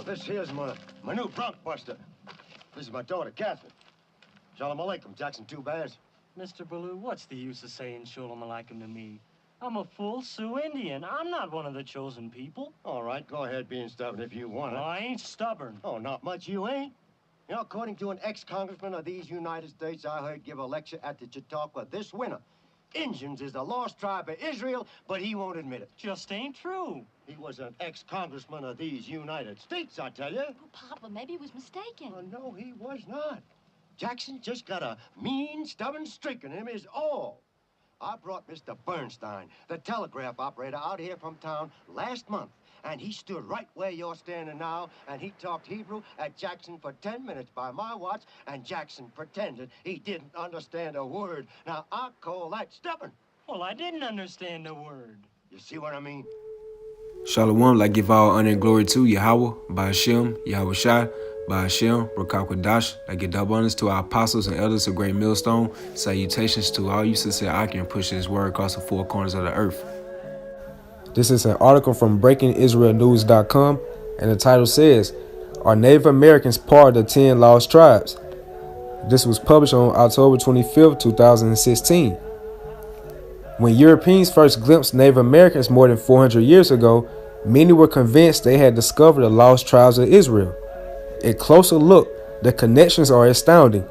this here's my new bronc buster. This is my daughter, Catherine. Shalom Aleichem, Jackson 2 Bears. Mr. Ballou, what's the use of saying Shalom Aleichem to me? I'm a full Sioux Indian. I'm not one of the chosen people. All right, go ahead being stubborn if you want it. I ain't stubborn. Oh, not much you ain't. You know, according to an ex-congressman of these United States I heard give a lecture at the Chautauqua this winter, Injuns is the lost tribe of Israel, but he won't admit it. Just ain't true. He was an ex-congressman of these United States, I tell you. Oh, Papa, maybe he was mistaken. Oh, no, he was not. Jackson just got a mean, stubborn streak in him is all. I brought Mr. Bernstein, the telegraph operator, out here from town last month, and he stood right where you're standing now, and he talked Hebrew at Jackson for 10 minutes by my watch, and Jackson pretended he didn't understand a word. Now, I call that stubborn. Well, I didn't understand a word. You see what I mean? Shalom, like give all honor and glory to Yahweh, Ba'ashem, Yahweh Shai, Ba'ashem, Rakakwadash, like give double honors to our apostles and elders of Great Millstone. Salutations to all you sincere Akim pushing his word across the four corners of the earth. This is an article from BreakingIsraelNews.com, and the title says, "Are Native Americans part of the 10 Lost Tribes?" This was published on October 25th, 2016. When Europeans first glimpsed Native Americans more than 400 years ago, many were convinced they had discovered the lost tribes of Israel. A closer look, the connections are astounding.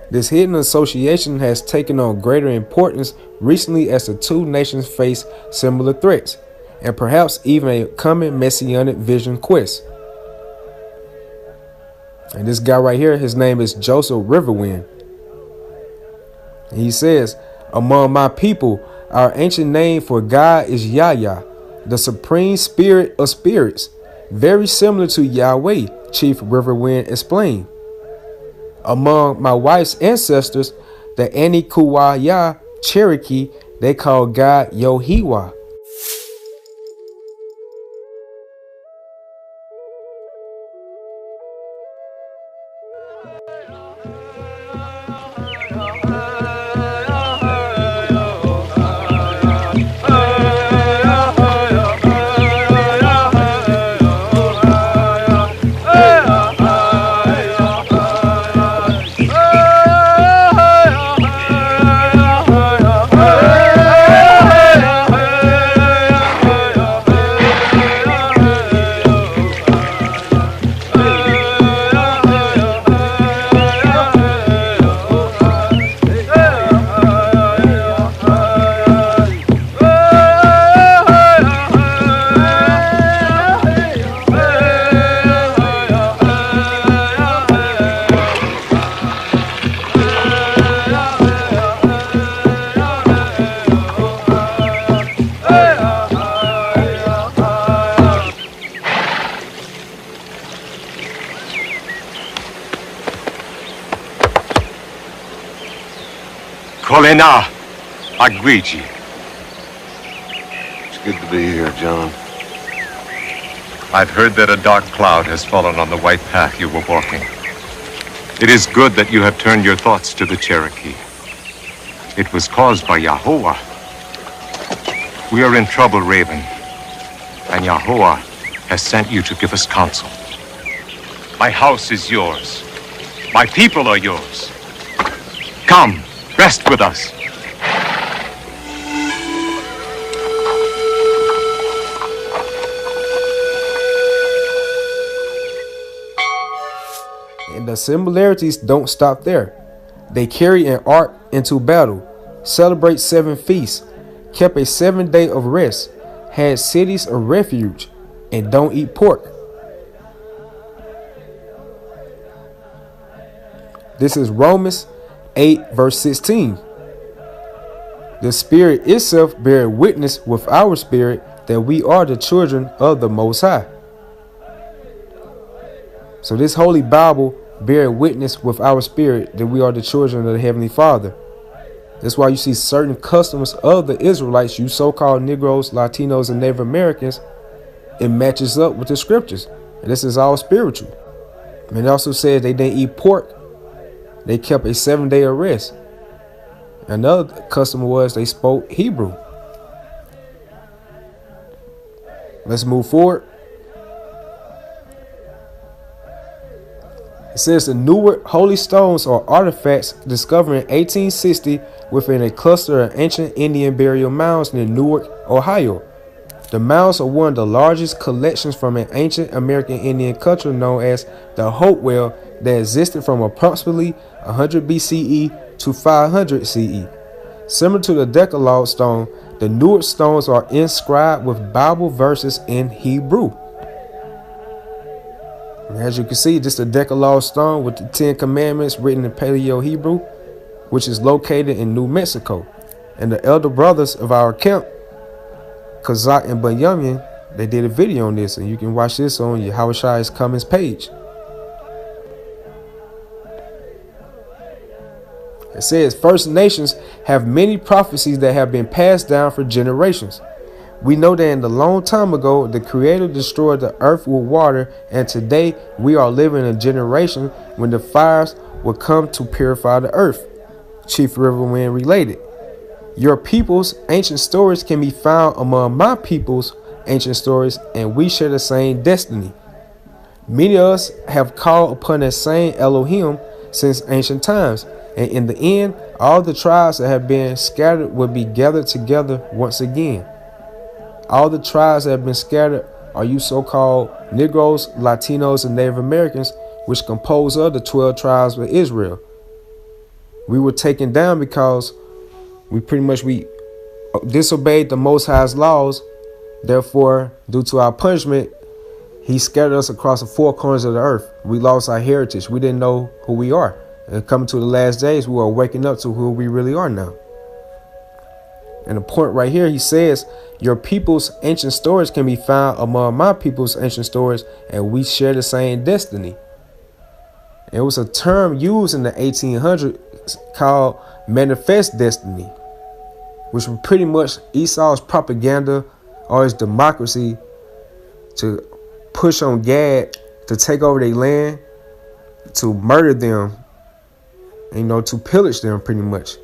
This hidden association has taken on greater importance recently as the two nations face similar threats, and perhaps even a coming messianic vision quest. And this guy right here, his name is Joseph Riverwind. He says, "Among my people, our ancient name for God is Yahya, the supreme spirit of spirits, very similar to Yahweh," Chief Riverwind explained. "Among my wife's ancestors, the Anikuwaya Cherokee, they call God Yohiwa. Kolena, I greet you. It's good to be here, John. I've heard that a dark cloud has fallen on the white path you were walking. It is good that you have turned your thoughts to the Cherokee. It was caused by Yahuwah. We are in trouble, Raven, and Yahuwah has sent you to give us counsel. My house is yours. My people are yours. Come. Rest with us. And the similarities don't stop there. They carry an ark into battle, celebrate 7 feasts, kept a 7 day of rest, had cities of refuge, and don't eat pork. This is Romans 8 verse 16. The Spirit itself bear witness with our spirit that we are the children of the Most High. So this Holy Bible bear witness with our spirit that we are the children of the Heavenly Father. That's why you see certain customs of the Israelites, you so-called Negroes, Latinos, and Native Americans, it matches up with the scriptures. And this is all spiritual. And it also says they didn't eat pork. They kept a 7 day of rest. Another custom was they spoke Hebrew. Let's move forward. says the Newark holy stones are artifacts discovered in 1860 within a cluster of ancient Indian burial mounds near Newark, Ohio. The mounds are one of the largest collections from an ancient American Indian culture known as the Hopewell that existed from approximately 100 BCE to 500 CE. Similar to the Decalogue stone, the Newark stones are inscribed with Bible verses in Hebrew. And as you can see, this is the Decalogue stone with the 10 Commandments written in Paleo Hebrew, which is located in New Mexico. And the elder brothers of our camp, Kazak and Bunyamin, they did a video on this, and you can watch this on Yahushai's Cummins page. It says First Nations have many prophecies that have been passed down for generations. We know that in the long time ago, the Creator destroyed the earth with water, and today we are living in a generation when the fires will come to purify the earth. Chief Riverwind related. Your people's ancient stories can be found among my people's ancient stories, and we share the same destiny. Many of us have called upon that same Elohim since ancient times, and in the end, all the tribes that have been scattered will be gathered together once again. All the tribes that have been scattered are you so-called Negroes, Latinos, and Native Americans, which compose of the 12 tribes of Israel. We were taken down because we disobeyed the Most High's laws. Therefore, due to our punishment, He scattered us across the four corners of the earth. We lost our heritage. We didn't know who we are. And coming to the last days, we are waking up to who we really are now. And the point right here, he says, your people's ancient stories can be found among my people's ancient stories, and we share the same destiny. It was a term used in the 1800s called manifest destiny, which was pretty much Esau's propaganda or his democracy to push on Gad to take over their land, to murder them, to pillage them pretty much.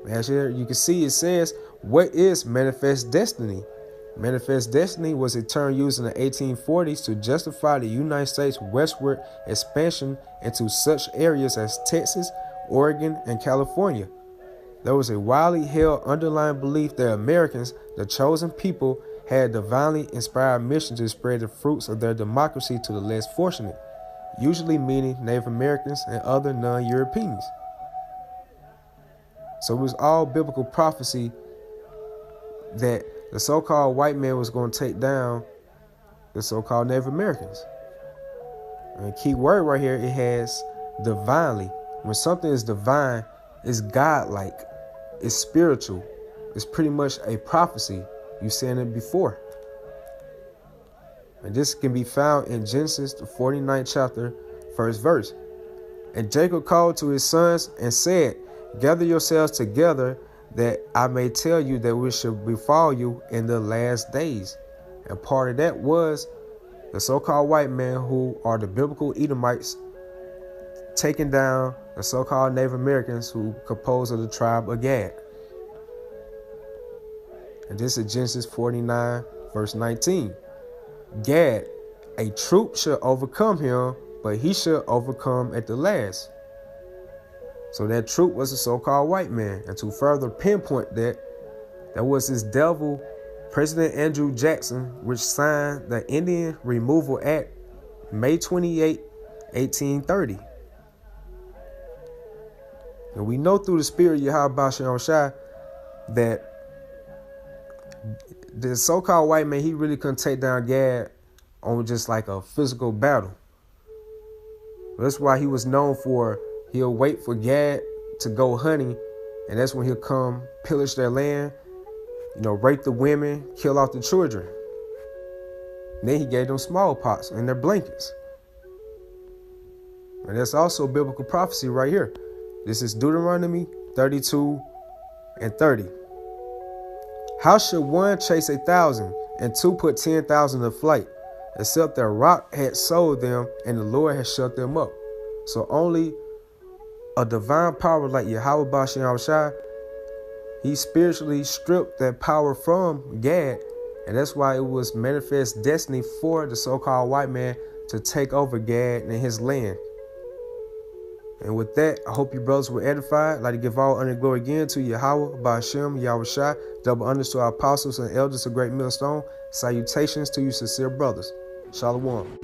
As here you can see, it says, what is manifest destiny? Manifest destiny was a term used in the 1840s to justify the United States westward expansion into such areas as Texas, Oregon, and California. There was a widely held underlying belief that Americans, the chosen people, had a divinely inspired mission to spread the fruits of their democracy to the less fortunate, usually meaning Native Americans and other non-Europeans. So it was all biblical prophecy that the so-called white man was going to take down the so-called Native Americans. And the key word right here, it has divinely. When something is divine, it's godlike, it's spiritual, it's pretty much a prophecy. You've seen it before. And this can be found in Genesis, the 49th chapter, 1st verse. And Jacob called to his sons and said, gather yourselves together that I may tell you that which shall befall you in the last days. And part of that was the so-called white men, who are the biblical Edomites, taking down the so-called Native Americans who compose of the tribe of Gad. And this is Genesis 49, verse 19. Gad, a troop shall overcome him, but he shall overcome at the last. So that troop was the so-called white man. And to further pinpoint that, there was this devil, President Andrew Jackson, which signed the Indian Removal Act May 28, 1830. And we know through the spirit of Yahweh Shem Shai that the so-called white man, he really couldn't take down Gad on just like a physical battle. That's why he was known for, he'll wait for Gad to go hunting, and that's when he'll come pillage their land, rape the women, kill off the children. And then he gave them smallpox in their blankets. And that's also biblical prophecy right here. This is Deuteronomy 32 and 30. How should one chase 1,000 and two put 10,000 to flight, except their rock had sold them and the Lord had shut them up? So only a divine power like Yahweh Bashem Shai, he spiritually stripped that power from Gad, and that's why it was manifest destiny for the so-called white man to take over Gad and his land. And with that, I hope you brothers were edified. I'd like to give all honor and glory again to Yahweh, Ba'ashem, Yahweh Shai. Double honors to our apostles and elders of Great Millstone. Salutations to you sincere brothers. Shalom.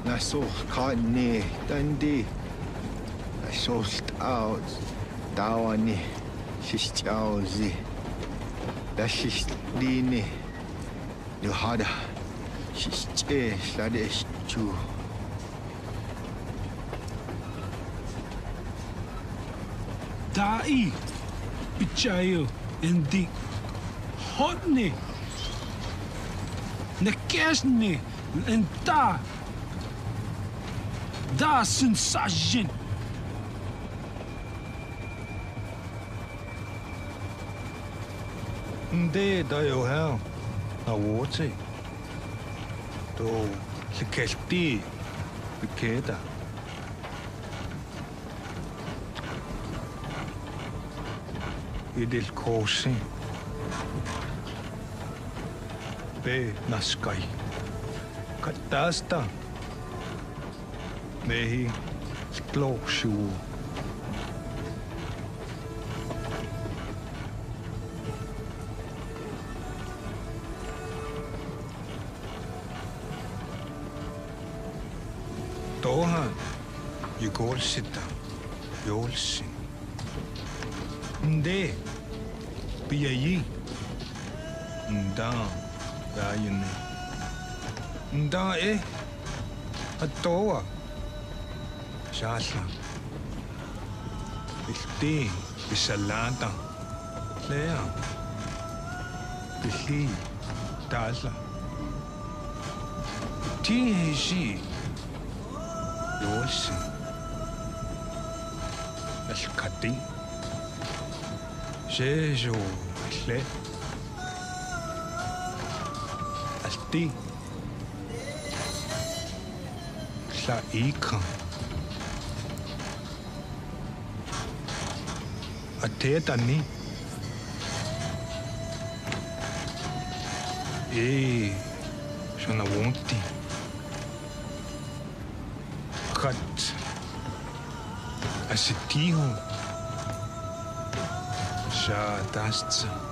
Naso kane dandi nasolt out dawani shishauzi dashishline yuhada shishche sladeschu Dai pichayo endi hotne nakashne enta da sensation nde da jo her na wote do lekashti bekeda idil kosi be naskai katasta mehi skloshu Tohan yugolsita yolsin nde biyayi nda yayne nda atoa Shasha Bilti Bisalata Lea Bilti Tala Tiheshi Yosi Alkati Jejo Le Alti Laika Atetani Shana wonti Kat Asitiho Sha Dastsa